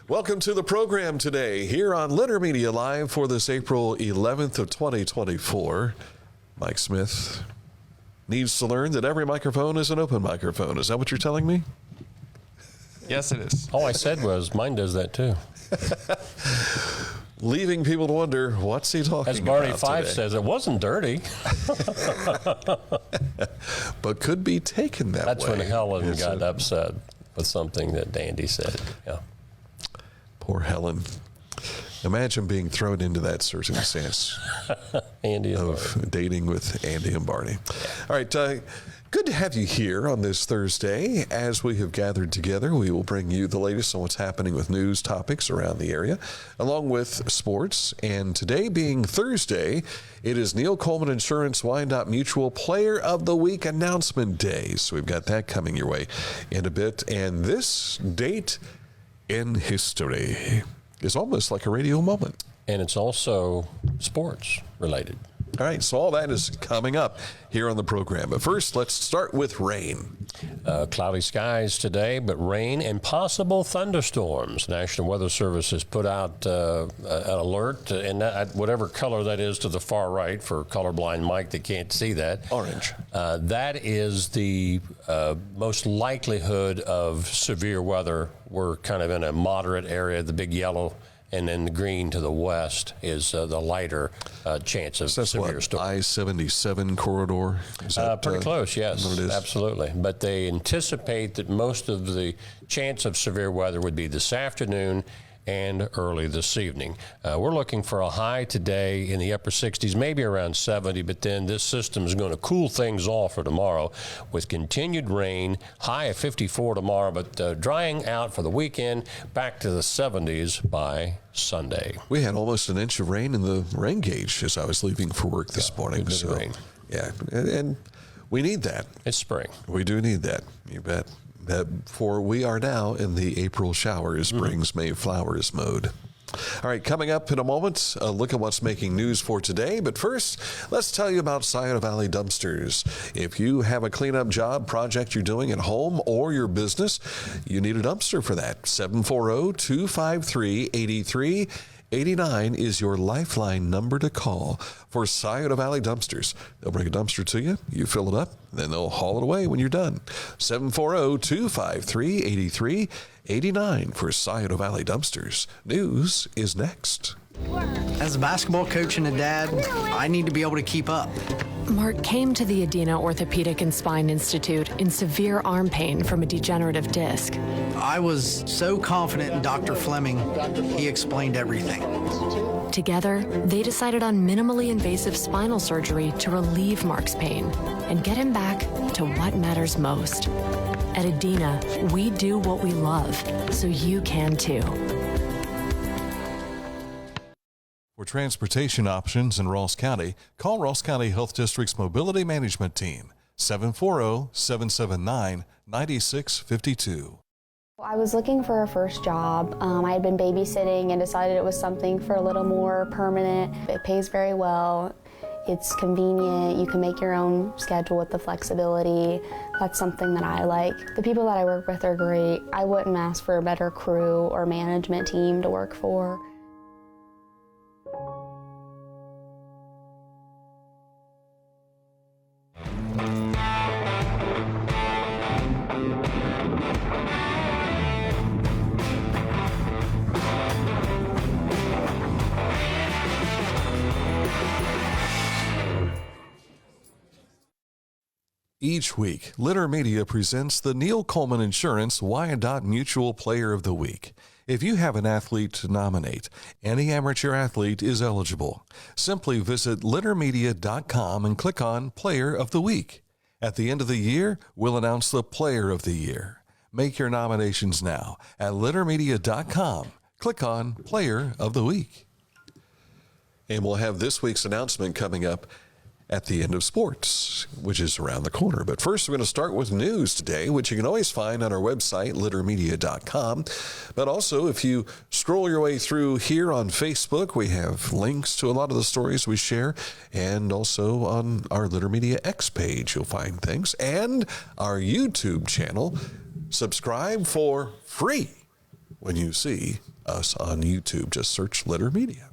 Welcome to the program today here on Litter Media Live for this April 11th of 2024. Mike Smith needs to learn that every microphone is an open microphone. Is that what you're telling me? Yes, it is. All I said was mine does that too. Leaving people to wonder, what's he talking about? As Barney today? Fife says, it wasn't dirty. But could be taken that That's way. when Helen got upset with something that Dandy said. Yeah. Poor Helen. Imagine being thrown into that circumstance Andy and of Barney. dating with Andy and Barney. All right, good to have you here on this Thursday. As we have gathered together, we will bring you the latest on what's happening with news topics around the area, along with sports. And today being Thursday, it is Neil Coleman Insurance Wyandotte Mutual Player of the Week Announcement Day. So we've got that coming your way in a bit. And this date in history is almost like a radio moment. And it's also sports related. All right, so all that is coming up here on the program. But first, let's start with rain. Cloudy skies today, but rain and possible thunderstorms. National Weather Service has put out an alert, and whatever color that is to the far right for colorblind Mike that can't see that. Orange. That is the most likelihood of severe weather. We're kind of in a moderate area, the big yellow, and then the green to the west is the lighter chance of severe storm. I-77 corridor? Is that, pretty close, yes, what it is? absolutely. But they anticipate that most of the chance of severe weather would be this afternoon and early this evening. We're looking for a high today in the upper 60s, maybe around 70, but then this system is going to cool things off for tomorrow with continued rain, high of 54 tomorrow, but drying out for the weekend, back to the 70s by Sunday. We had almost an inch of rain in the rain gauge as I was leaving for work this morning. good So, rain. yeah, and we need that. It's spring. We do need that. You bet. For we are now in the April showers brings May flowers mode. All right, coming up in a moment, a look at what's making news for today. But first, let's tell you about Scioto Valley Dumpsters. If you have a cleanup job project you're doing at home or your business, you need a dumpster for that. 740-253-8389 is your lifeline number to call for Scioto Valley Dumpsters. They'll bring a dumpster to you, you fill it up, then they'll haul it away when you're done. 740-253-8389 for Scioto Valley Dumpsters. News is next. As a basketball coach and a dad, I need to be able to keep up. Mark came to the Adina Orthopedic and Spine Institute in severe arm pain from a degenerative disc. I was so confident in Dr. Fleming, he explained everything. Together, they decided on minimally invasive spinal surgery to relieve Mark's pain and get him back to what matters most. At Adina, we do what we love, so you can too. For transportation options in Ross County, call Ross County Health District's Mobility Management Team, 740-779-9652. I was looking for a first job. I had been babysitting and decided it was something for a little more permanent. It pays very well. It's convenient. You can make your own schedule with the flexibility. That's something that I like. The people that I work with are great. I wouldn't ask for a better crew or management team to work for. Each week, Litter Media presents the Neil Coleman Insurance Wyandotte Mutual Player of the Week. If you have an athlete to nominate, any amateur athlete is eligible. Simply visit littermedia.com and click on Player of the Week. At the end of the year, we'll announce the Player of the Year. Make your nominations now at littermedia.com. Click on Player of the Week. And we'll have this week's announcement coming up at the end of sports, which is around the corner. But first, we're going to start with news today, which you can always find on our website, littermedia.com. But also, if you scroll your way through here on Facebook, we have links to a lot of the stories we share. And also on our Litter Media X page, you'll find things. And our YouTube channel. Subscribe for free when you see us on YouTube. Just search Litter Media.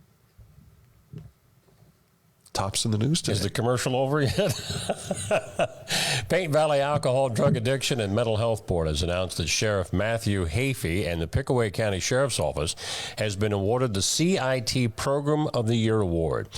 Tops in the news today. Is the commercial over yet? Paint Valley Alcohol, Drug Addiction, and Mental Health Board has announced that Sheriff Matthew Hafey and the Pickaway County Sheriff's Office has been awarded the CIT Program of the Year Award.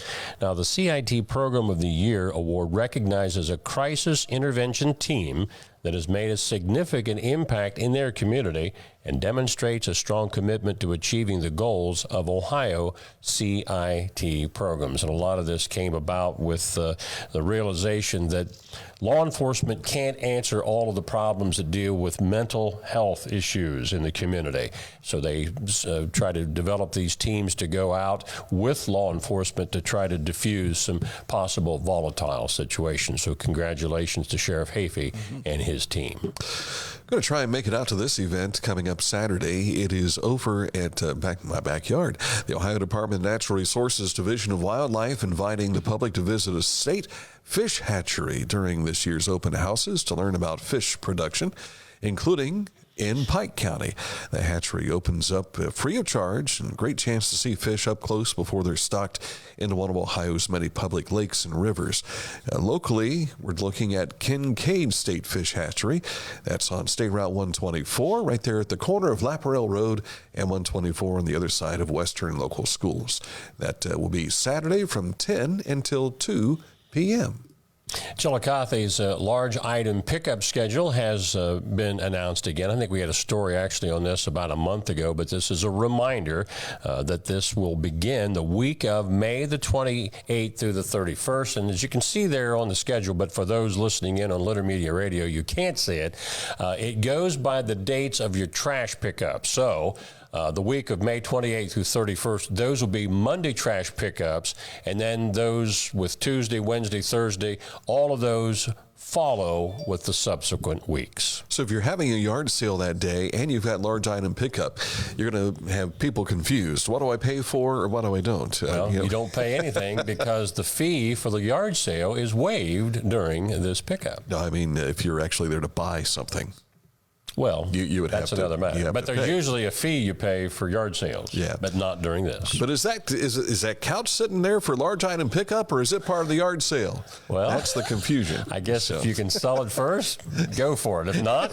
Now, the CIT Program of the Year Award recognizes a crisis intervention team that has made a significant impact in their community and demonstrates a strong commitment to achieving the goals of Ohio CIT programs. And a lot of this came about with the realization that law enforcement can't answer all of the problems that deal with mental health issues in the community. So they try to develop these teams to go out with law enforcement to try to diffuse some possible volatile situations. So congratulations to Sheriff Hafey and his team. I'm going to try and make it out to this event coming up Saturday. It is over at my backyard. The Ohio Department of Natural Resources Division of Wildlife inviting the public to visit a state fish hatchery during this year's open houses to learn about fish production, including in Pike County. The hatchery opens up free of charge and a great chance to see fish up close before they're stocked into one of Ohio's many public lakes and rivers. Locally, we're looking at Kincaid State Fish Hatchery. That's on State Route 124, right there at the corner of Laparelle Road and 124 on the other side of Western Local Schools. That will be Saturday from 10 until 2 p.m. Chillicothe's large item pickup schedule has been announced again. I think we had a story actually on this about a month ago, but this is a reminder that this will begin the week of May the 28th through the 31st. And as you can see there on the schedule, but for those listening in on Litter Media Radio, you can't see it. It goes by the dates of your trash pickup. So the week of May 28th through 31st, those will be Monday trash pickups, and then those with Tuesday, Wednesday, Thursday, all of those follow with the subsequent weeks. So if you're having a yard sale that day and you've got large item pickup, you're going to have people confused. What do I pay for or what do I don't? Well, you don't pay anything because the fee for the yard sale is waived during this pickup. No, I mean, if you're actually there to buy something. Well, you would that's have another matter. But there's pay. usually a fee you pay for yard sales, but not during this. But is that couch sitting there for large item pickup, or is it part of the yard sale? Well, that's the confusion. I guess if you can sell it first, go for it. If not,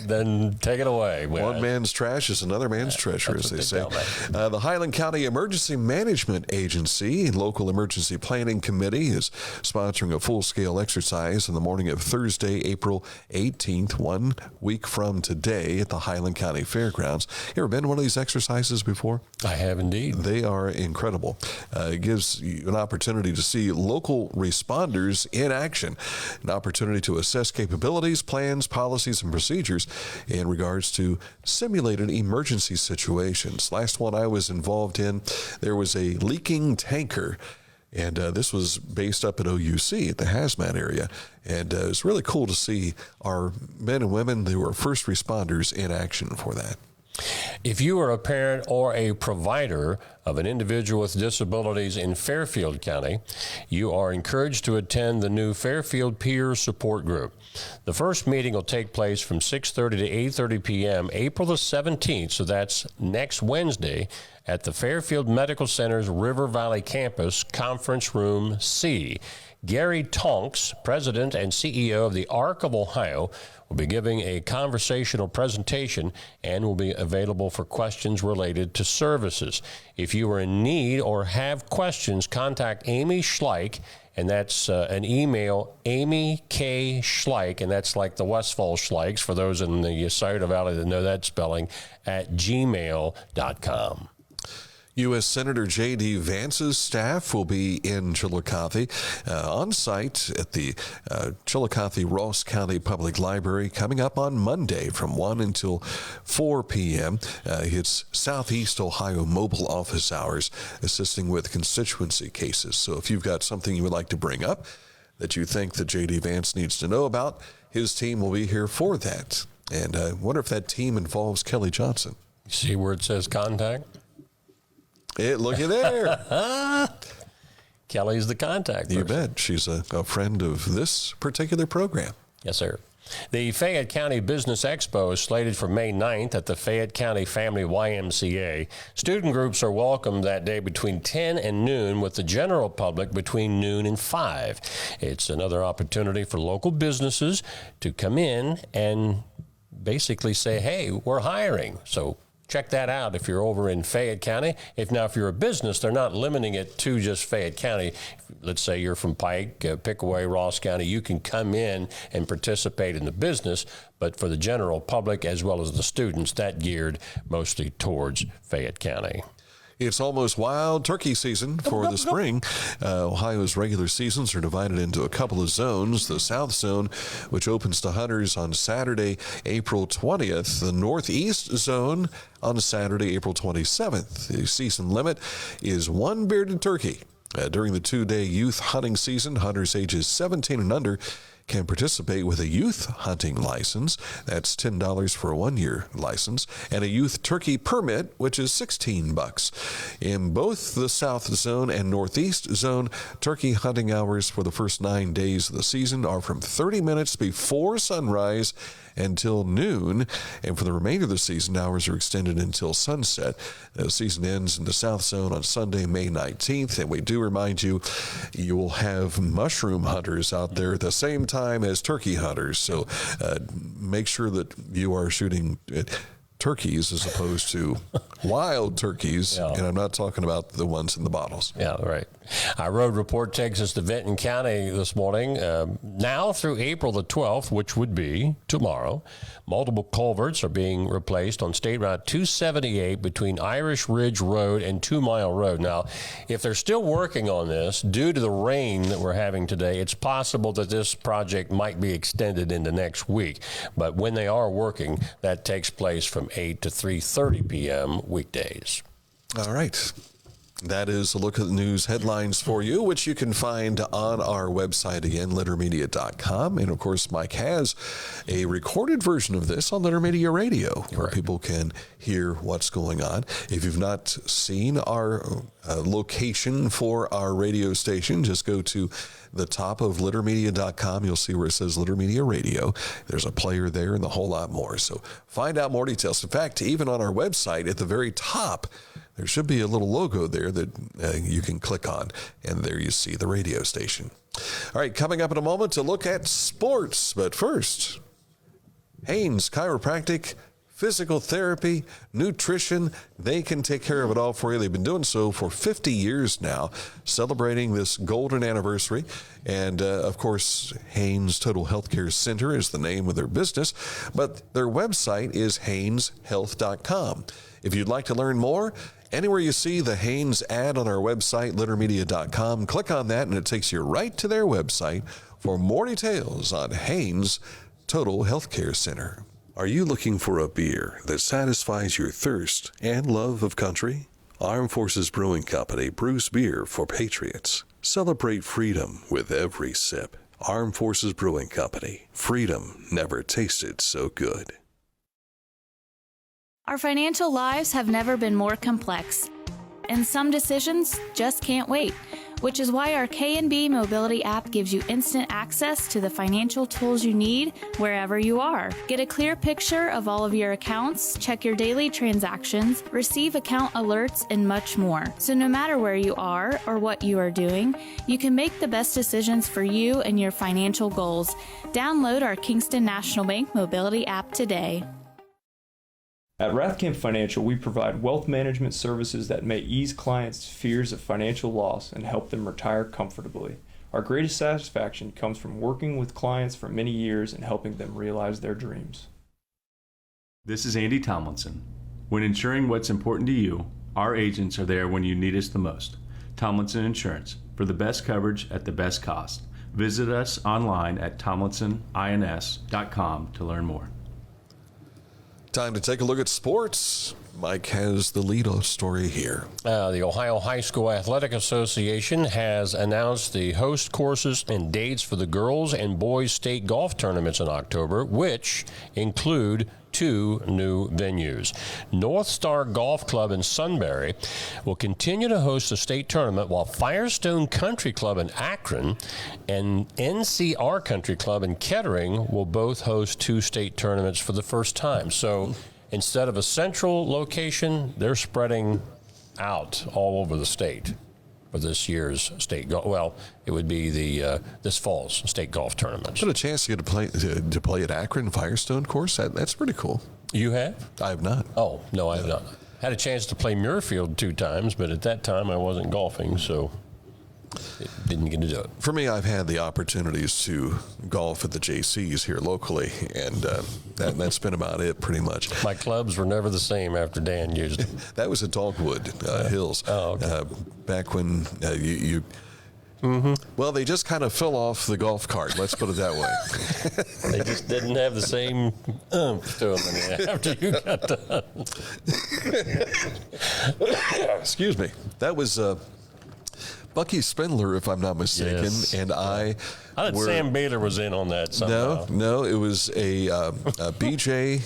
then take it away. One man's trash is another man's treasure, as they say. The Highland County Emergency Management Agency Local Emergency Planning Committee is sponsoring a full-scale exercise in the morning of Thursday, April 18th, 1 week from today at the Highland County Fairgrounds. You ever been to one of these exercises before? I have indeed. They are incredible. It gives you an opportunity to see local responders in action, an opportunity to assess capabilities, plans, policies, and procedures in regards to simulated emergency situations. Last one I was involved in, there was a leaking tanker. And this was based up at OUC at the hazmat area. And it was really cool to see our men and women who were first responders in action for that. If you are a parent or a provider of an individual with disabilities in Fairfield County, you are encouraged to attend the new Fairfield Peer Support Group. The first meeting will take place from 6:30 to 8:30 p.m. April the 17th, so that's next Wednesday, at the Fairfield Medical Center's River Valley Campus, Conference Room C. Gary Tonks, President and CEO of the ARC of Ohio, will be giving a conversational presentation and will be available for questions related to services. If you are in need or have questions, contact Amy Schleich, and that's an email, Amy K. Schleich, and that's like the Westfall Schleichs, for those in the Scioto Valley that know that spelling, at gmail.com. U.S. Senator J.D. Vance's staff will be in Chillicothe on site at the Chillicothe-Ross County Public Library coming up on Monday from 1 until 4 p.m. It's Southeast Ohio mobile office hours, assisting with constituency cases. So if you've got something you would like to bring up that you think that J.D. Vance needs to know about, his team will be here for that. And I wonder if that team involves Kelly Johnson. See where it says contact? Look at there. Kelly's the contact person. You bet. She's a friend of this particular program. Yes, sir. The Fayette County Business Expo is slated for May 9th at the Fayette County Family YMCA. Student groups are welcome that day between 10 and noon, with the general public between noon and 5. It's another opportunity for local businesses to come in and basically say, hey, we're hiring. So check that out if you're over in Fayette County. If you're a business, they're not limiting it to just Fayette County. Let's say you're from Pike, Pickaway, Ross County. You can come in and participate in the business, but for the general public as well as the students, that geared mostly towards Fayette County. It's almost wild turkey season for the spring. Ohio's regular seasons are divided into a couple of zones. The South Zone, which opens to hunters on Saturday, April 20th. The Northeast Zone on Saturday, April 27th. The season limit is one bearded turkey. During the 2-day youth hunting season, hunters ages 17 and under can participate with a youth hunting license. That's $10 for a 1-year license, and a youth turkey permit, which is $16. In both the South Zone and Northeast Zone, turkey hunting hours for the first 9 days of the season are from 30 minutes before sunrise until noon, and for the remainder of the season, hours are extended until sunset. The season ends in the South Zone on Sunday, May 19th, and we do remind you, you will have mushroom hunters out there at the same time as turkey hunters, so make sure that you are shooting turkeys as opposed to wild turkeys, and I'm not talking about the ones in the bottles. Yeah, right. Our road report takes us to Benton County this morning. Now through April the 12th, which would be tomorrow, multiple culverts are being replaced on State Route 278 between Irish Ridge Road and 2 Mile Road. Now, if they're still working on this, due to the rain that we're having today, it's possible that this project might be extended into next week. But when they are working, that takes place from 8 to 3:30 p.m. weekdays. All right. That is a look at the news headlines for you, which you can find on our website again, littermedia.com. And of course, Mike has a recorded version of this on Litter Media Radio, where people can hear what's going on. If you've not seen our location for our radio station, just go to the top of littermedia.com. You'll see where it says Litter Media Radio. There's a player there and a whole lot more. So find out more details. In fact, even on our website at the very top, there should be a little logo there that you can click on, and there you see the radio station. All right, coming up in a moment to look at sports. But first, Haynes Chiropractic, physical therapy, nutrition, they can take care of it all for you. They've been doing so for 50 years now, celebrating this golden anniversary. And, of course, Haynes Total Healthcare Center is the name of their business, but their website is hayneshealth.com. If you'd like to learn more, anywhere you see the Haynes ad on our website, littermedia.com, click on that, and it takes you right to their website for more details on Haynes Total Healthcare Center. Are you looking for a beer that satisfies your thirst and love of country? Armed Forces Brewing Company brews beer for patriots. Celebrate freedom with every sip. Armed Forces Brewing Company. Freedom never tasted so good. Our financial lives have never been more complex, and some decisions just can't wait, which is why our K&B Mobility app gives you instant access to the financial tools you need wherever you are. Get a clear picture of all of your accounts, check your daily transactions, receive account alerts, and much more. So no matter where you are or what you are doing, you can make the best decisions for you and your financial goals. Download our Kingston National Bank Mobility app today. At Rathkamp Financial, we provide wealth management services that may ease clients' fears of financial loss and help them retire comfortably. Our greatest satisfaction comes from working with clients for many years and helping them realize their dreams. This is Andy Tomlinson. When insuring what's important to you, our agents are there when you need us the most. Tomlinson Insurance, for the best coverage at the best cost. Visit us online at tomlinsonins.com to learn more. Time to take a look at sports. Mike has the lead story here. The Ohio High School Athletic Association has announced the host courses and dates for the girls and boys state golf tournaments in October, which include 2 new venues. North Star Golf Club in Sunbury will continue to host the state tournament, while Firestone Country Club in Akron and NCR Country Club in Kettering will both host 2 state tournaments for the first time. So instead of a central location, they're spreading out all over the state for this year's state golf. Well, it would be the this fall's state golf tournament. What a chance to get to play at Akron Firestone course. That's pretty cool. You have? I have not. Oh, no, I have not. Had a chance to play Muirfield 2 times, but at that time I wasn't golfing, so didn't get to do it. For me, I've had the opportunities to golf at the JCs here locally, and that's been about it pretty much. My clubs were never the same after Dan used them. That was at Dogwood Hills. Oh, okay. Back when you well, they just kind of fell off the golf cart, let's put it that way. They just didn't have the same oomph to them after you got done. Excuse me. That was Bucky Spindler, if I'm not mistaken, Yes. and I thought Sam Baylor was in on that somehow. No, it was a BJ.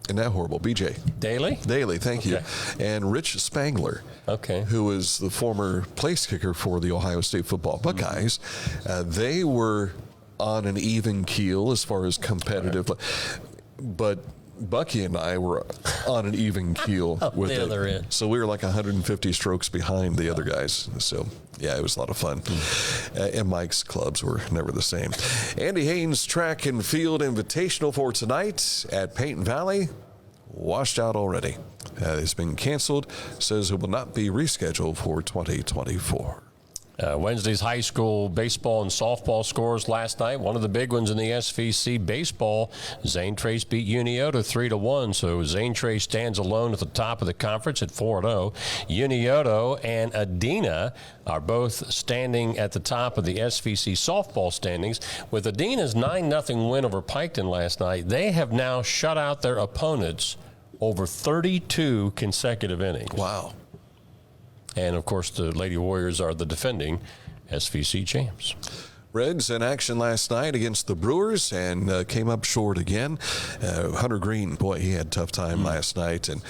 Isn't that horrible? BJ. Daly, thank you. And Rich Spangler, who was the former place kicker for the Ohio State football Buckeyes. They were on an even keel as far as competitive, but Bucky and I were on an even keel with the other end. So we were like 150 strokes behind the other guys. So, yeah, it was a lot of fun. And Mike's clubs were never the same. Andy Haynes Track and Field Invitational for tonight at Peyton Valley, washed out already. It's been canceled. Says it will not be rescheduled for 2024. Wednesday's high school baseball and softball scores last night. One of the big ones in the SVC baseball, Zane Trace beat Unioto 3-1. So Zane Trace stands alone at the top of the conference at 4-0. Unioto and Adena are both standing at the top of the SVC softball standings. With Adena's 9-0 win over Piketon last night, they have now shut out their opponents over 32 consecutive innings. Wow. And, of course, the Lady Warriors are the defending SVC champs. Reds in action last night against the Brewers and came up short again. Hunter Green, boy, he had a tough time last night. And,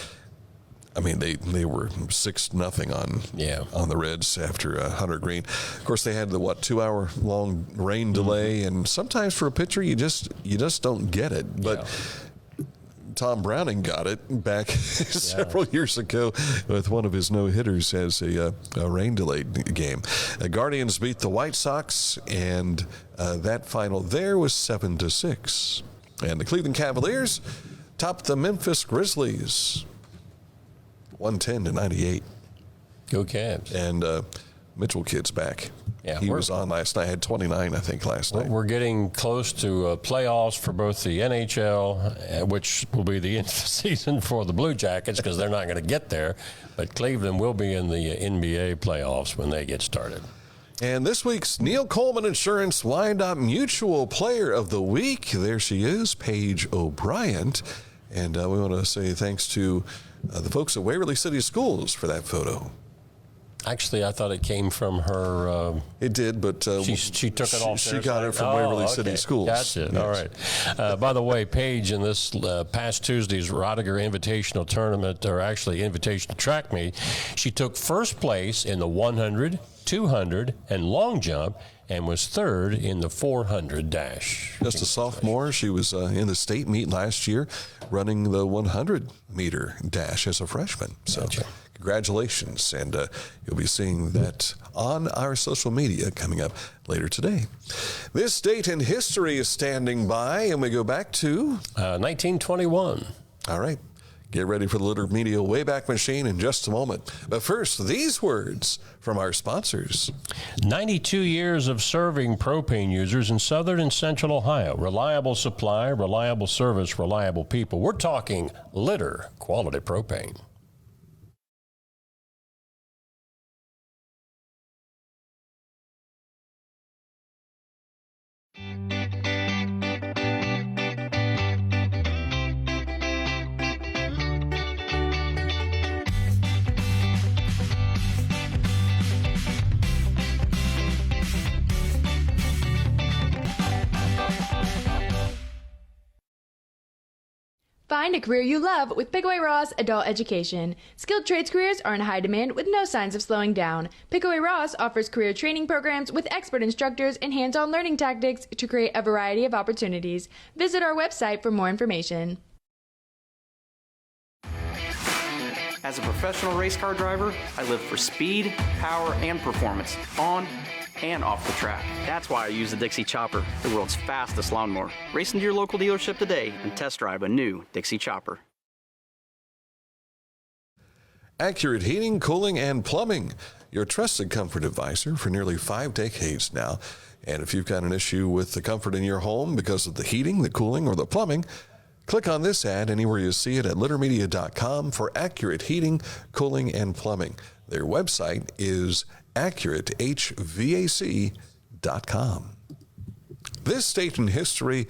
I mean, they were 6-0 on the Reds after Hunter Green. Of course, they had the, 2-hour-long rain delay. And sometimes for a pitcher, you just don't get it. But Tom Browning got it back several years ago with one of his no-hitters as a rain-delayed game. The Guardians beat the White Sox, and that final there was 7-6. And the Cleveland Cavaliers topped the Memphis Grizzlies 110-98. Go Cavs. And Mitchell Kid's back. Yeah, he was on last night. Had 29, I think, last night. We're getting close to playoffs for both the NHL, which will be the end of the season for the Blue Jackets because they're not going to get there. But Cleveland will be in the NBA playoffs when they get started. And this week's Neil Coleman Insurance Wyandotte Mutual Player of the Week, there she is, Paige O'Brien. And we want to say thanks to the folks at Waverly City Schools for that photo. Actually, I thought it came from her. It did, but she took it off. She got it from Waverly City Schools. Gotcha. Yes. All right. By the way, Paige, in this past Tuesday's Rodiger Invitational Tournament, or actually Invitational Track Meet, she took first place in the 100, 200, and long jump, and was third in the 400 dash. Just a sophomore. She was in the state meet last year running the 100-meter dash as a freshman. So congratulations, and you'll be seeing that on our social media coming up later today. This date in history is standing by, and we go back to 1921. All right. Get ready for the Litter Media Wayback Machine in just a moment. But first, these words from our sponsors. 92 years of serving propane users in southern and central Ohio. Reliable supply, reliable service, reliable people. We're talking Litter Quality Propane. Find a career you love with Pickaway Ross Adult Education. Skilled trades careers are in high demand with no signs of slowing down. Pickaway Ross offers career training programs with expert instructors and hands-on learning tactics to create a variety of opportunities. Visit our website for more information. As a professional race car driver, I live for speed, power, and performance on and off the track. That's why I use the Dixie Chopper, the world's fastest lawnmower. Race into your local dealership today and test drive a new Dixie Chopper. Accurate Heating, Cooling, and Plumbing, your trusted comfort advisor for nearly 5 decades now. And if you've got an issue with the comfort in your home because of the heating, the cooling, or the plumbing, click on this ad anywhere you see it at littermedia.com for Accurate Heating, Cooling, and Plumbing. Their website is accuratehvac.com. This date in history,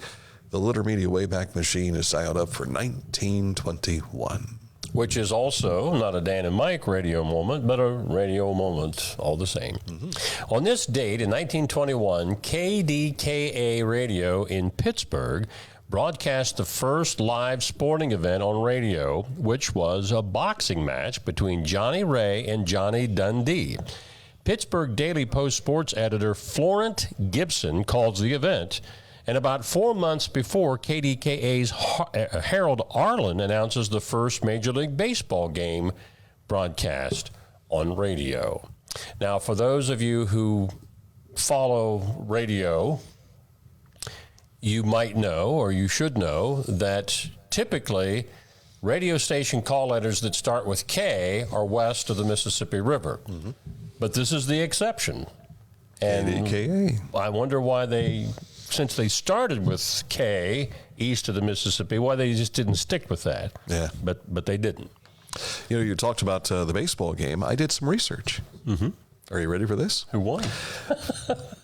the Litter Media Wayback Machine is dialed up for 1921. Which is also not a Dan and Mike radio moment, but a radio moment all the same. Mm-hmm. On this date in 1921, KDKA Radio in Pittsburgh broadcast the first live sporting event on radio, which was a boxing match between Johnny Ray and Johnny Dundee. Pittsburgh Daily Post sports editor Florent Gibson calls the event, and about 4 months before, KDKA's Harold Arlen announces the first Major League Baseball game broadcast on radio. Now, for those of you who follow radio, you might know, or you should know, that typically radio station call letters that start with K are west of the Mississippi River. Mm-hmm. But this is the exception. And KDKA. I wonder why they, since they started with K east of the Mississippi, why they just didn't stick with that. Yeah. But they didn't. You know, you talked about the baseball game. I did some research. Mm-hmm. Are you ready for this? Who won?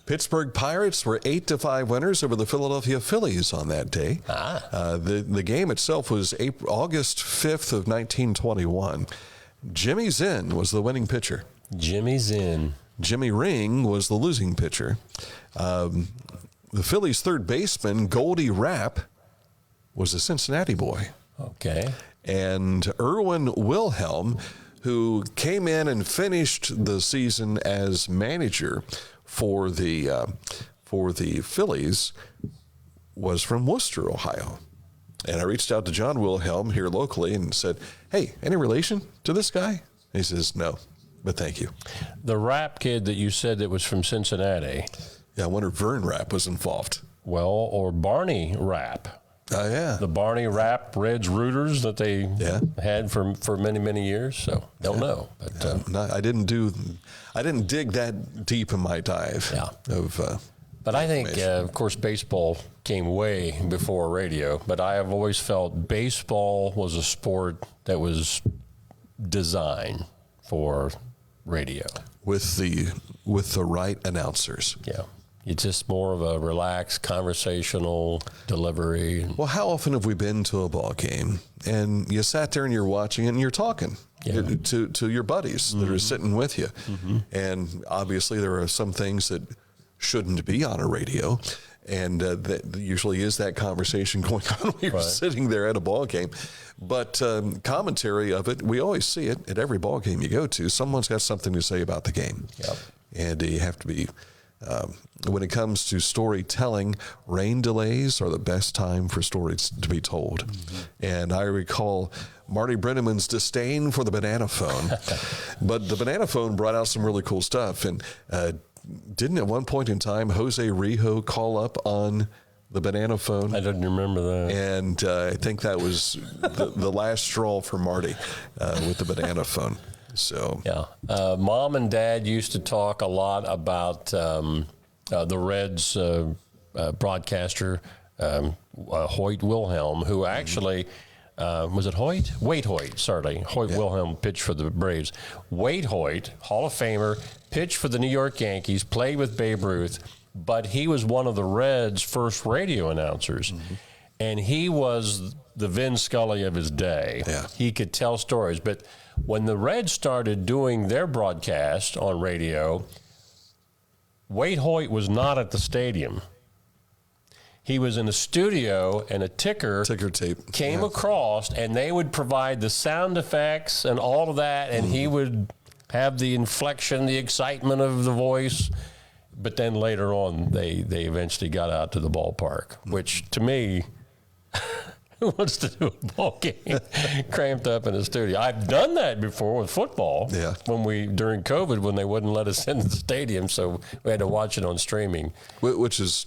Pittsburgh Pirates were 8-5 winners over the Philadelphia Phillies on that day. The game itself was August 5th of 1921. Jimmy Zinn was the winning pitcher. Jimmy Zinn. Jimmy Ring was the losing pitcher. The Phillies' third baseman, Goldie Rapp, was a Cincinnati boy. Okay. And Erwin Wilhelm, who came in and finished the season as manager for the Phillies, was from Worcester, Ohio. And I reached out to John Wilhelm here locally and said, "Hey, any relation to this guy?" He says, "No, but thank you." The Rapp kid that you said that was from Cincinnati. Yeah, I wonder if Vern Rapp was involved. Well, or Barney Rapp. Oh, yeah. The Barney Rapp Reds Rooters that they had for many, many years. So don't know. But I didn't dig that deep in my dive. Yeah. But I think, of course, baseball came way before radio. But I have always felt baseball was a sport that was designed for radio with the right announcers. Yeah. It's just more of a relaxed, conversational delivery. Well, how often have we been to a ball game and you sat there and you're watching it and you're talking to your buddies that are sitting with you? Mm-hmm. And obviously there are some things that shouldn't be on a radio. And that usually is that conversation going on when you're sitting there at a ball game. But commentary of it, we always see it at every ball game you go to. Someone's got something to say about the game. Yep. And you have to be... when it comes to storytelling, rain delays are the best time for stories to be told. Mm-hmm. And I recall Marty Brenneman's disdain for the banana phone. But the banana phone brought out some really cool stuff. And didn't at one point in time Jose Rijo call up on the banana phone? I didn't remember that. And I think that was the last straw for Marty with the banana phone. So Mom and Dad used to talk a lot about the Reds broadcaster Hoyt Wilhelm, who actually was it Hoyt? Wade Hoyt, sorry. Hoyt Wilhelm pitched for the Braves. Wade Hoyt, Hall of Famer, pitched for the New York Yankees, played with Babe Ruth, but he was one of the Reds' first radio announcers. Mm-hmm. And he was the Vin Scully of his day. Yeah. He could tell stories. But when the Reds started doing their broadcast on radio, Wade Hoyt was not at the stadium. he was in the studio and a ticker tape came across, and they would provide the sound effects and all of that, and he would have the inflection, the excitement of the voice. But then later on, they eventually got out to the ballpark, which to me, who wants to do a ball game cramped up in a studio? I've done that before with football. Yeah. During COVID, when they wouldn't let us into the stadium, so we had to watch it on streaming. Which is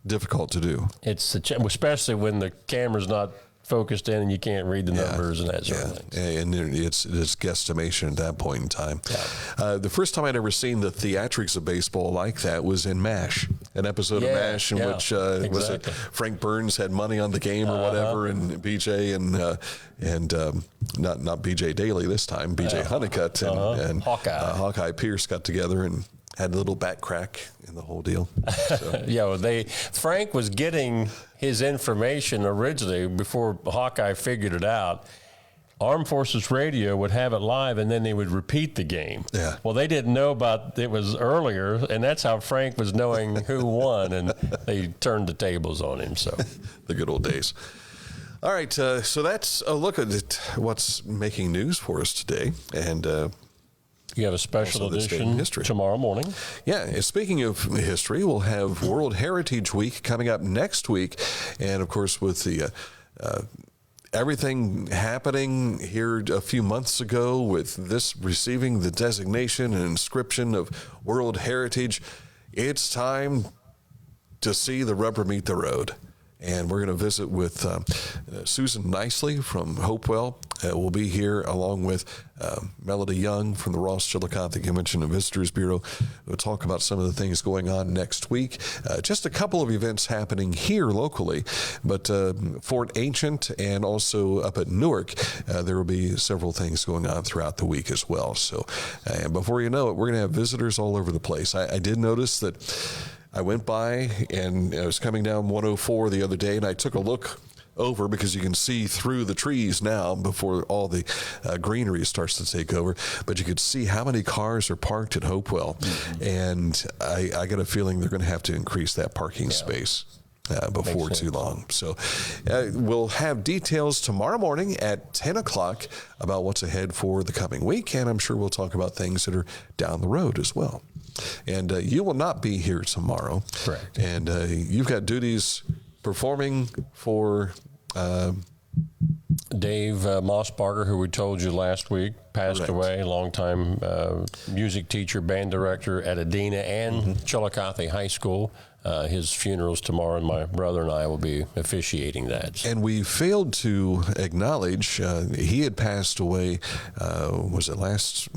difficult to do. It's especially when the camera's not focused in and you can't read the numbers and that sort of thing. And it's guesstimation at that point in time. Yeah. The first time I'd ever seen the theatrics of baseball like that was in MASH, an episode of MASH in which was it Frank Burns had money on the game or whatever, and BJ and not BJ Daly this time, BJ Honeycutt and Hawkeye Pierce got together and had a little back crack in the whole deal. So. Frank was getting his information originally before Hawkeye figured it out. Armed Forces Radio would have it live, and then they would repeat the game. Yeah. Well, they didn't know about it was earlier, and that's how Frank was knowing who won, and they turned the tables on him. So, the good old days. All right, so that's a look at what's making news for us today, and. You have a special edition tomorrow morning. Yeah, and speaking of history, we'll have World Heritage Week coming up next week. And, of course, with the everything happening here a few months ago with this receiving the designation and inscription of World Heritage, it's time to see the rubber meet the road. And we're going to visit with Susan Nicely from Hopewell. We'll be here along with Melody Young from the Ross Chillicothe Convention and Visitors Bureau. We'll talk about some of the things going on next week. Just a couple of events happening here locally, but Fort Ancient and also up at Newark, there will be several things going on throughout the week as well. So before you know it, we're going to have visitors all over the place. I did notice that I went by and I was coming down 104 the other day, and I took a look over because you can see through the trees now before all the greenery starts to take over. But you could see how many cars are parked at Hopewell, and I got a feeling they're going to have to increase that parking space before too long. So we'll have details tomorrow morning at 10 o'clock about what's ahead for the coming week, and I'm sure we'll talk about things that are down the road as well. And you will not be here tomorrow. Correct. And you've got duties performing for... Dave Mossbarger, who we told you last week, passed away, longtime music teacher, band director at Adena and Chillicothe High School. His funeral's tomorrow, and my brother and I will be officiating that. And we failed to acknowledge he had passed away, was it last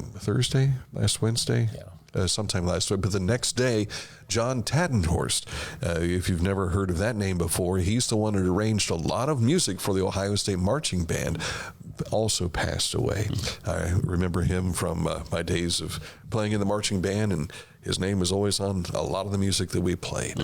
Wednesday? Yeah. Sometime last week, but the next day, John Tadenhorst, if you've never heard of that name before, he's the one who arranged a lot of music for the Ohio State Marching Band, also passed away. I remember him from my days of playing in the marching band, and his name was always on a lot of the music that we played.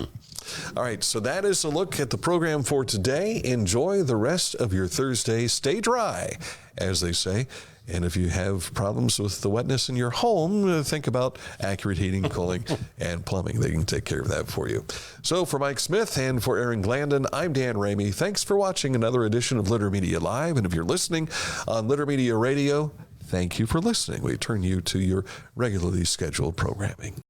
All right, so that is a look at the program for today. Enjoy the rest of your Thursday. Stay dry, as they say. And if you have problems with the wetness in your home, think about Accurate Heating, Cooling, and Plumbing. They can take care of that for you. So for Mike Smith and for Aaron Glandon, I'm Dan Ramey. Thanks for watching another edition of Litter Media Live. And if you're listening on Litter Media Radio, thank you for listening. We turn you to your regularly scheduled programming.